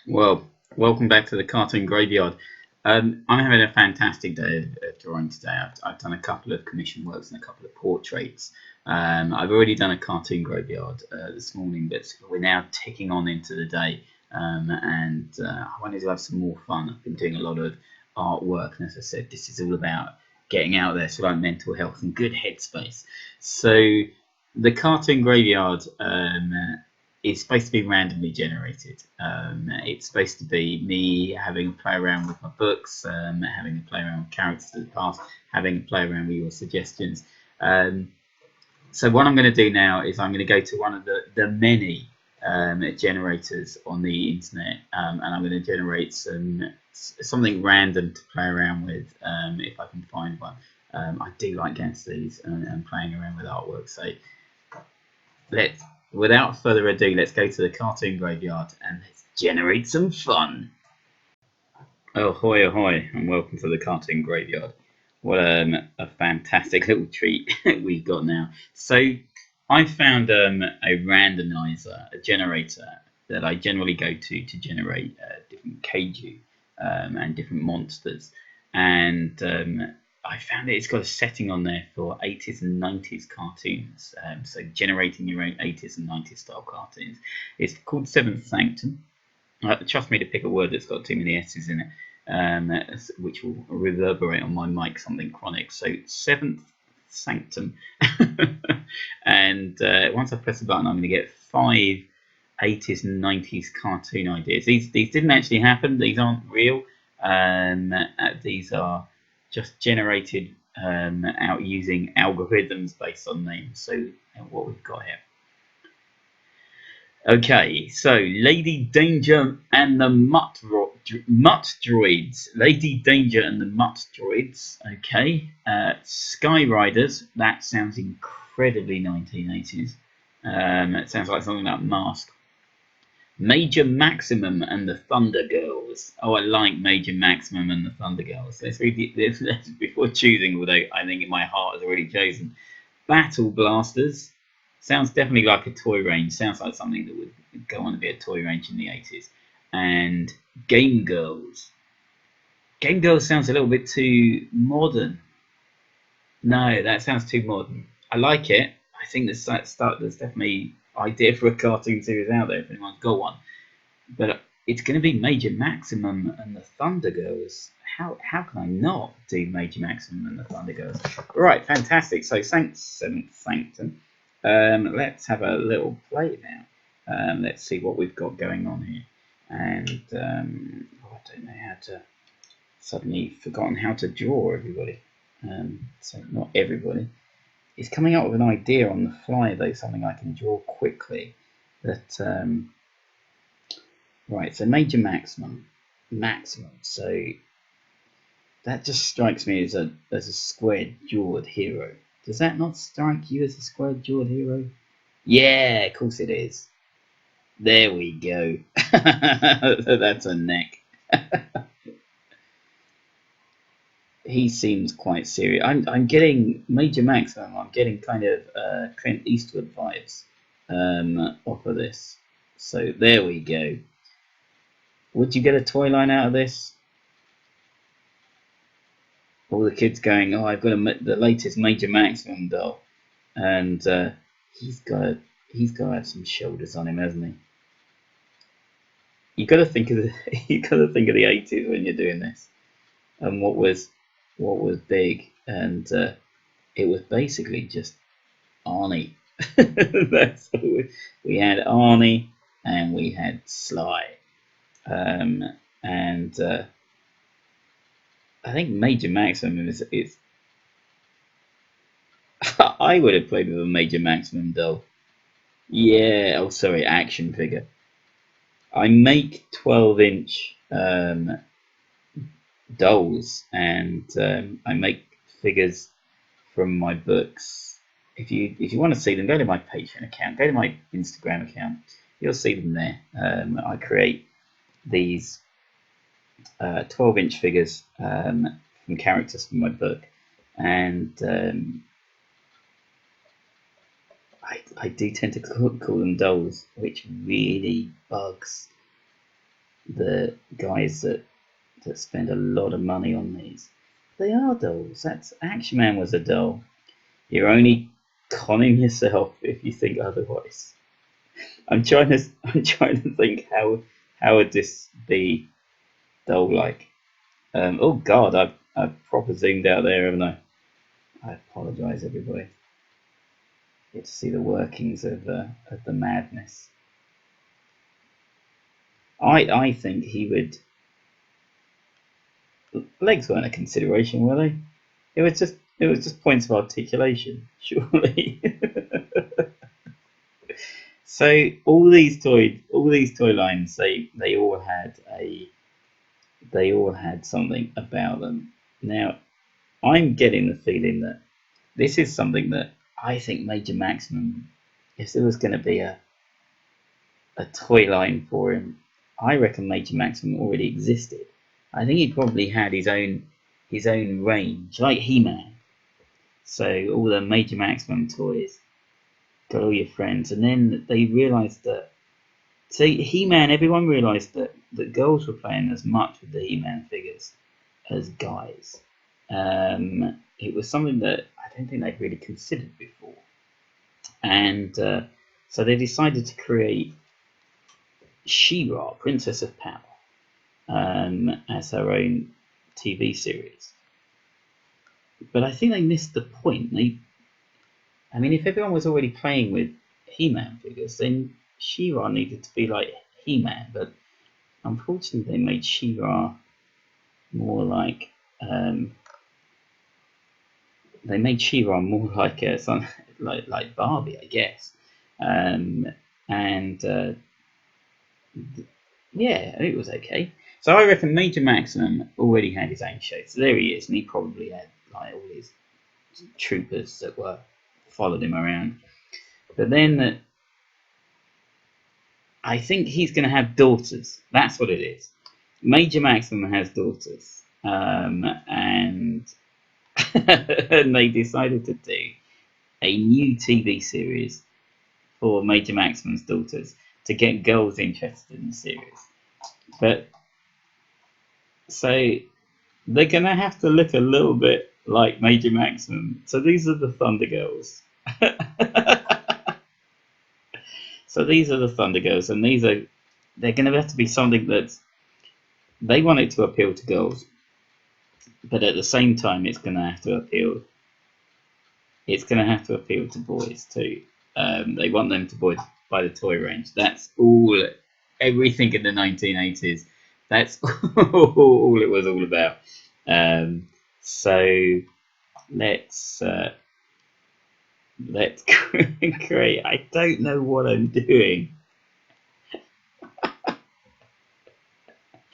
Well, welcome back to the cartoon graveyard. I'm having a fantastic day of drawing today. I've done a couple of commission works and a couple of portraits. I've already done a cartoon graveyard this morning, but we're now ticking on into the day. And I wanted to have some more fun. I've been doing a lot of artwork, and as I said, this is all about getting out there, so like mental health and good headspace. So the cartoon graveyard is supposed to be randomly generated. It's supposed to be me having a play around with my books, having a play around with characters of the past, having a play around with your suggestions. Um, so what I'm going to do now is I'm going to go to one of the many generators on the internet, and I'm going to generate something random to play around with if I can find one. I do like going to these and playing around with artwork. So let's, without further ado, let's go to the cartoon graveyard and let's generate some fun. Ahoy, ahoy, and welcome to the cartoon graveyard. What a fantastic little treat we've got now. So, I found a randomizer, a generator that I generally go to generate different kaiju and different monsters. And I found it's got a setting on there for 80s and 90s cartoons. So, generating your own 80s and 90s style cartoons. It's called Seventh Sanctum. Trust me to pick a word that's got too many S's in it, which will reverberate on my mic something chronic. So seventh sanctum, and once I press the button, I'm going to get 5 80s and 90s cartoon ideas. These didn't actually happen. These aren't real. These are just generated out using algorithms based on names. So what we've got here. Okay, so Lady Danger and the Mutt Droids. Lady Danger and the Mutt Droids. Okay, Sky Riders. That sounds incredibly 1980s. It sounds like something like Mask. Major Maximum and the Thunder Girls. Oh, I like Major Maximum and the Thunder Girls. Let's read this before choosing, although I think my heart has already chosen. Battle Blasters. Sounds definitely like a toy range. Sounds like something that would go on to be a toy range in the 80s. And Game Girls. Game Girls sounds a little bit too modern. No, that sounds too modern. I like it. I think there's definitely idea for a cartoon series out there if anyone's got one. But it's going to be Major Maximum and the Thunder Girls. How can I not do Major Maximum and the Thunder Girls? Right, fantastic. So Seventh Sanctum. Let's have a little play now. Let's see what we've got going on here. And I don't know how to. Suddenly forgotten how to draw everybody. So not everybody. It's coming up with an idea on the fly though, something I can draw quickly. That right. So Major Maximum. So that just strikes me as a square jawed hero. Does that not strike you as a square jawed hero? Yeah, of course it is. There we go. That's a neck. He seems quite serious. I'm getting Major Maximum. I'm getting kind of Clint Eastwood vibes off of this. So there we go. Would you get a toy line out of this? All the kids going, "Oh, I've got the latest Major Maximum doll," and he's got he's got to have some shoulders on him, hasn't he? You got to think of the you got to think of the 80s when you're doing this, and what was big, and it was basically just Arnie. That's we had Arnie and we had Sly, um, and I think Major Maximum is I would have played with a Major Maximum doll. Yeah, oh sorry, action figure. I make 12-inch dolls and I make figures from my books. If you want to see them, go to my Patreon account, go to my Instagram account. You'll see them there. I create these 12-inch figures from characters from my book, and I do tend to call them dolls, which really bugs the guys that spend a lot of money on these. They are dolls. That's Action Man was a doll. You're only conning yourself if you think otherwise. I'm trying to think how would this be doll like. Oh God, I've proper zoomed out there, haven't I? I apologise, everybody. Get to see the workings of the madness. I think he would. Legs weren't a consideration, were they? It was just points of articulation, surely. So all these toy lines, they all had something about them. Now I'm getting the feeling that this is something that I think Major Maximum, if there was going to be a toy line for him, I reckon Major Maximum already existed. I think he probably had his own range, like He-Man. So all the Major Maximum toys got all your friends, and then they realised that. So He-Man, everyone realised that girls were playing as much with the He-Man figures as guys. It was something that I don't think they'd really considered before, and so they decided to create She-Ra, Princess of Power, as her own TV series. But I think they missed the point. I mean, if everyone was already playing with He-Man figures, then She-Ra needed to be like He-Man. But unfortunately, they made She-Ra more like like Barbie, I guess. And yeah, it was okay. So I reckon Major Maximum already had his own show. So there he is, and he probably had like all his troopers that were followed him around. But then I think he's going to have daughters. That's what it is. Major Maximum has daughters, and and they decided to do a new TV series for Major Maximum's daughters to get girls interested in the series. But so they're going to have to look a little bit like Major Maximum. So these are the Thunder Girls. So these are the Thunder Girls, and they're going to have to be something that they want it to appeal to girls, but at the same time, it's going to have to appeal. It's going to have to appeal to boys too. They want them to buy the toy range. That's all. Everything in the 1980s. That's all it was all about. So let's create. I don't know what I'm doing.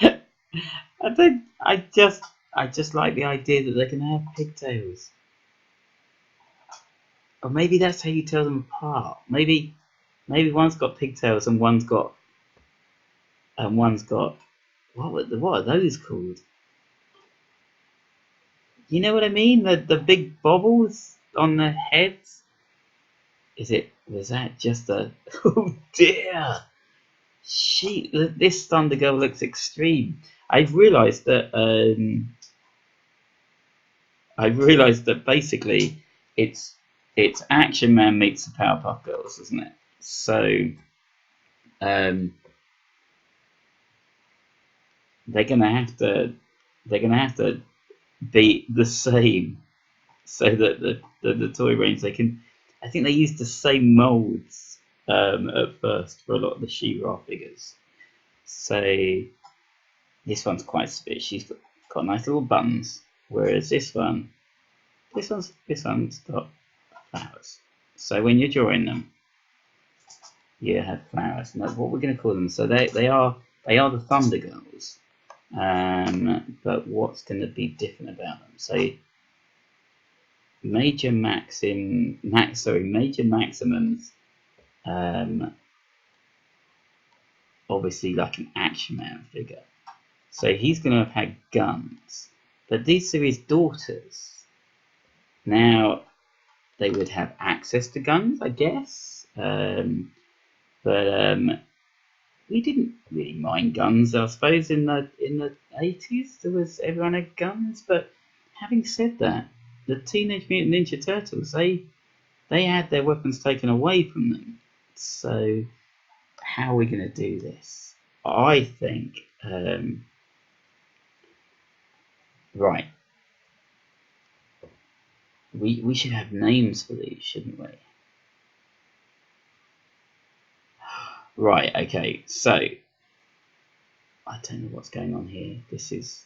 I don't. I just like the idea that they can have pigtails. Or maybe that's how you tell them apart. Maybe one's got pigtails and one's got what are those called? You know what I mean? The big bobbles on their heads. Was that just a oh dear? This Thunder Girl looks extreme. I've realised that basically it's Action Man meets the Powerpuff Girls, isn't it? So um, they're gonna have to be the same, so that the toy range they can. I think they used the same molds at first for a lot of the She-Ra figures. So this one's quite spit. She's got nice little buttons, whereas this one's got flowers. So when you're drawing them, you have flowers, and that's what we're going to call them. So they are the Thunder Girls, but what's going to be different about them? So Major Maximum's obviously like an Action Man figure. So he's going to have had guns, but these are his daughters. Now they would have access to guns, I guess, but we didn't really mind guns. I suppose in the 80s there was everyone had guns, but having said that, the Teenage Mutant Ninja Turtles they had their weapons taken away from them. So how are we going to do this? I think right. We should have names for these, shouldn't we? Right. Okay. So I don't know what's going on here. This is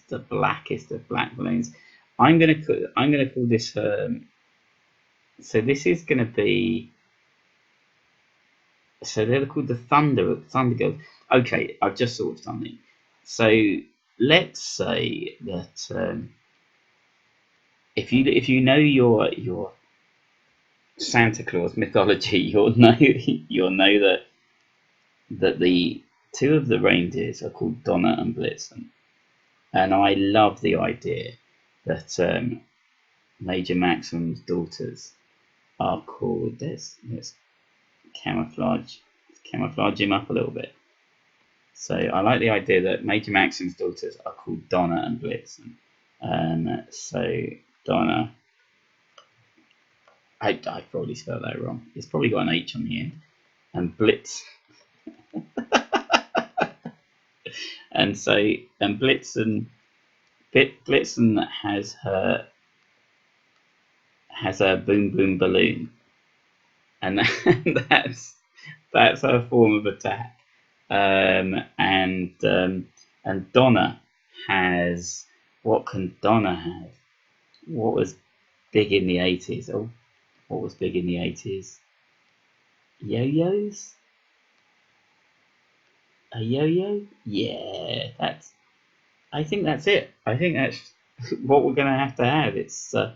the blackest of black balloons. I'm gonna call this. So this is gonna be. So they're called the Thunder Girls. Okay, I've just thought of something. So let's say that if you know your Santa Claus mythology, you'll know that the two of the reindeers are called Donna and Blitzen, and I love the idea that Major Maximum's daughters are called. Let's camouflage him up a little bit. So I like the idea that Major Maxim's daughters are called Donna and Blitzen. So Donna, I probably spelled that wrong. It's probably got an H on the end. And Blitz, and so and Blitzen, Blitzen has her boom boom balloon, and that's her form of attack. And Donna has, what can Donna have? What was big in the 80s? Oh, what was big in the 80s? Yo-yos? A yo-yo? Yeah, I think that's it. I think that's what we're going to have. It's a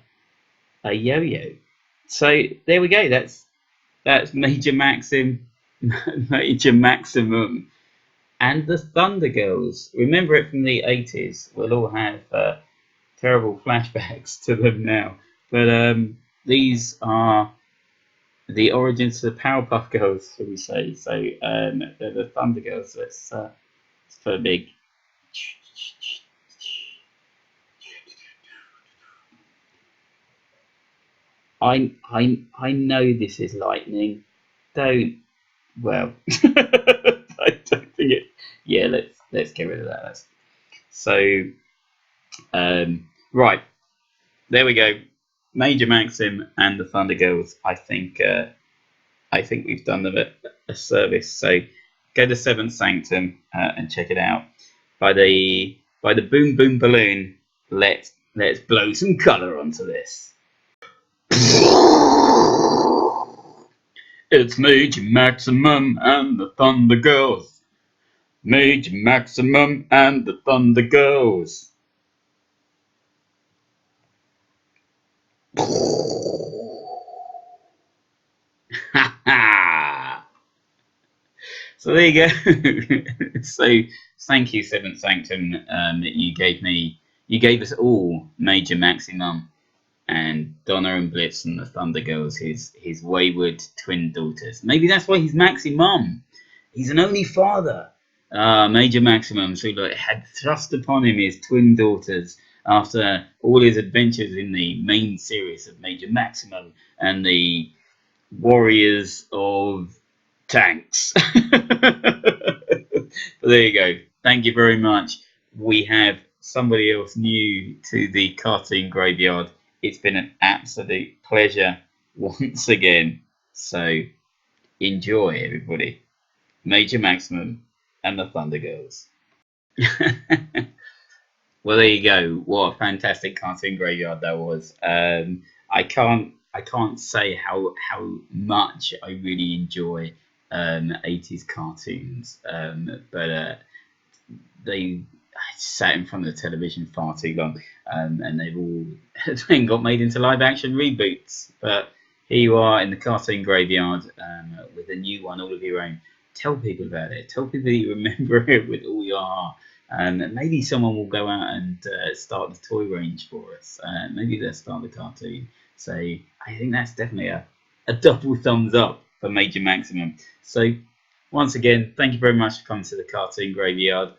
yo-yo. So there we go. That's Major Maxim, Major Maximum, and the Thunder Girls. Remember it from the 80s. We'll all have terrible flashbacks to them now. But these are the origins of the Powerpuff Girls, shall we say. So they're the Thunder Girls. Let's put a big. I know this is lightning. Don't. Well, I don't think it. Yeah, let's get rid of that. So right, there we go. Major Maxim and the Thunder Girls. I think we've done them a service. So go to Seventh Sanctum and check it out. By the Boom Boom Balloon, let's blow some colour onto this. It's Major Maximum and the Thunder Girls. Major Maximum and the Thunder Girls. Ha ha! So there you go. So thank you, Seventh Sanctum, that you gave us all Major Maximum and Donna and Blitz and the Thunder Girls, his wayward twin daughters. Maybe that's why he's Maximum. He's an only father. Major Maximum, so like, had thrust upon him his twin daughters after all his adventures in the main series of Major Maximum and the Warriors of Tanks. But there you go. Thank you very much. We have somebody else new to the cartoon graveyard. It's been an absolute pleasure once again. So enjoy, everybody. Major Maximum and the Thunder Girls. Well, there you go. What a fantastic cartoon graveyard that was. I can't say how much I really enjoy 80s cartoons. But they I sat in front of the television far too long, and they've all then got made into live action reboots. But here you are in the cartoon graveyard with a new one all of your own. Tell people about it. Tell people that you remember it with all your heart. And maybe someone will go out and start the toy range for us. Maybe they'll start the cartoon. So I think that's definitely a double thumbs up for Major Maximum. So Once again, thank you very much for coming to the Cartoon Graveyard.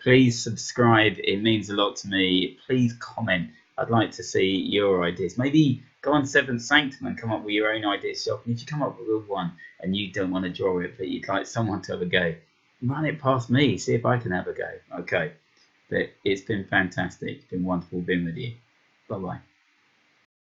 Please subscribe, it means a lot to me. Please comment. I'd like to see your ideas. Maybe go on Seventh Sanctum and come up with your own ideas yourself. And if you come up with one and you don't want to draw it, but you'd like someone to have a go, run it past me. See if I can have a go. Okay. But it's been fantastic. It's been wonderful being with you. Bye bye.